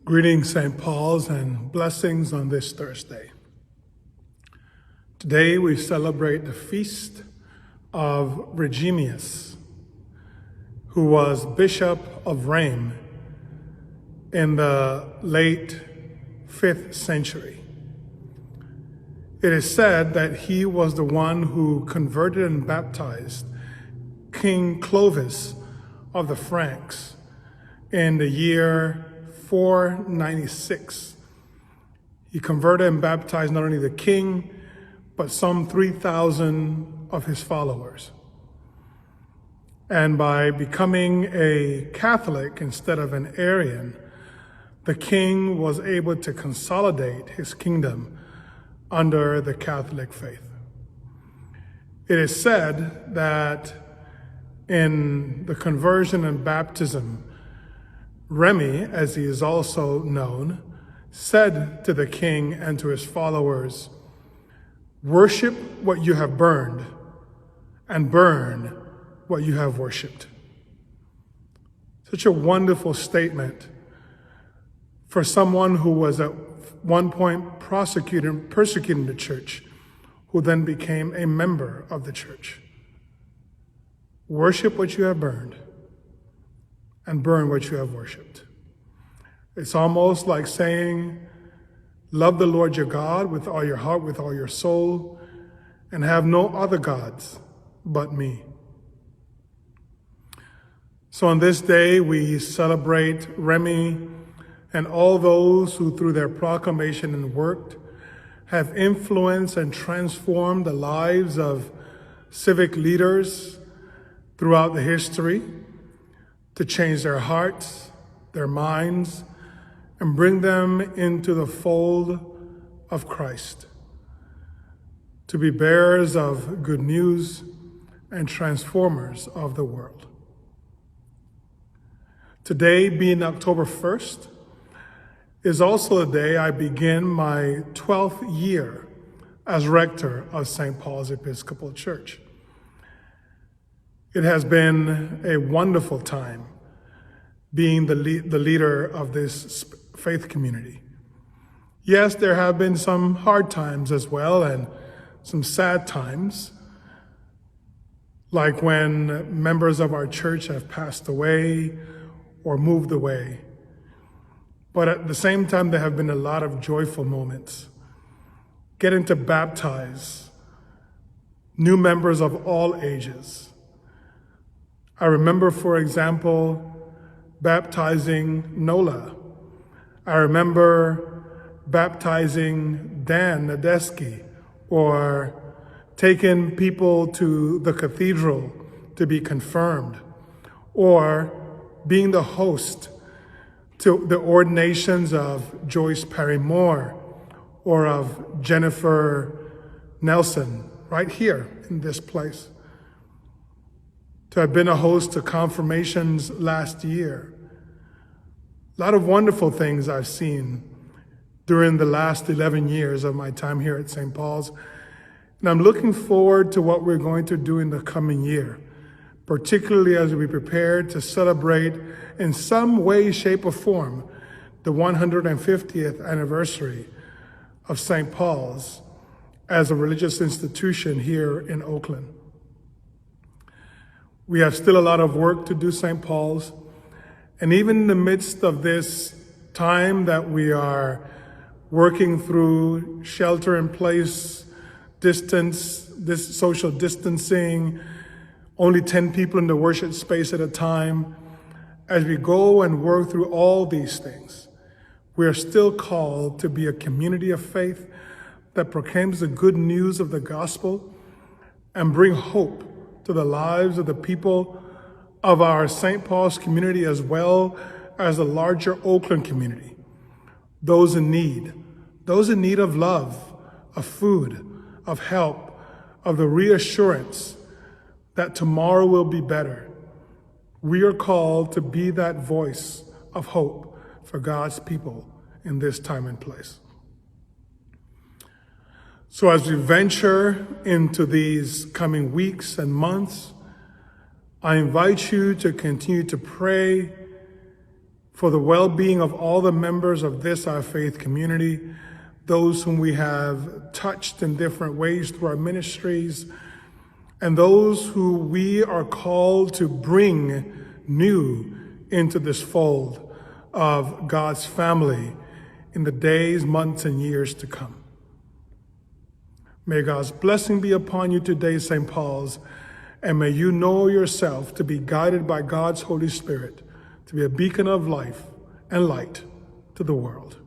Greetings, St. Paul's, and blessings on this Thursday. Today we celebrate the feast of Regimius, who was Bishop of Rheims in the late 5th century. It is said that he was the one who converted and baptized King Clovis of the Franks in the year 496. He converted and baptized not only the king, but some 3,000 of his followers. And by becoming a Catholic instead of an Arian, the king was able to consolidate his kingdom under the Catholic faith. It is said that in the conversion and baptism, Remy, as he is also known, said to the king and to his followers, "Worship what you have burned, and burn what you have worshiped." Such a wonderful statement for someone who was at one point persecuting the church, who then became a member of the church. Worship what you have burned, and burn what you have worshiped. It's almost like saying, love the Lord your God with all your heart, with all your soul, and have no other gods but me. So on this day, we celebrate Remy and all those who through their proclamation and work have influenced and transformed the lives of civic leaders throughout the history, to change their hearts, their minds, and bring them into the fold of Christ, to be bearers of good news and transformers of the world. Today, being October 1st, is also the day I begin my 12th year as rector of St. Paul's Episcopal Church. It has been a wonderful time being the leader of this faith community. Yes, there have been some hard times as well and some sad times, like when members of our church have passed away or moved away. But at the same time, there have been a lot of joyful moments. Getting to baptize new members of all ages. I remember, for example, baptizing Nola. I remember baptizing Dan Nadeski, or taking people to the cathedral to be confirmed, or being the host to the ordinations of Joyce Perry Moore or of Jennifer Nelson, right here in this place. To have been a host to confirmations last year. A lot of wonderful things I've seen during the last 11 years of my time here at St. Paul's. And I'm looking forward to what we're going to do in the coming year, particularly as we prepare to celebrate in some way, shape, or form the 150th anniversary of St. Paul's as a religious institution here in Oakland. We have still a lot of work to do, St. Paul's, and even in the midst of this time that we are working through shelter in place, this social distancing, only 10 people in the worship space at a time, as we go and work through all these things, we are still called to be a community of faith that proclaims the good news of the gospel and bring hope to the lives of the people of our St. Paul's community as well as the larger Oakland community. Those in need of love, of food, of help, of the reassurance that tomorrow will be better. We are called to be that voice of hope for God's people in this time and place. So as we venture into these coming weeks and months, I invite you to continue to pray for the well-being of all the members of this, our faith community, those whom we have touched in different ways through our ministries, and those who we are called to bring new into this fold of God's family in the days, months, and years to come. May God's blessing be upon you today, St. Paul's, and may you know yourself to be guided by God's Holy Spirit, to be a beacon of life and light to the world.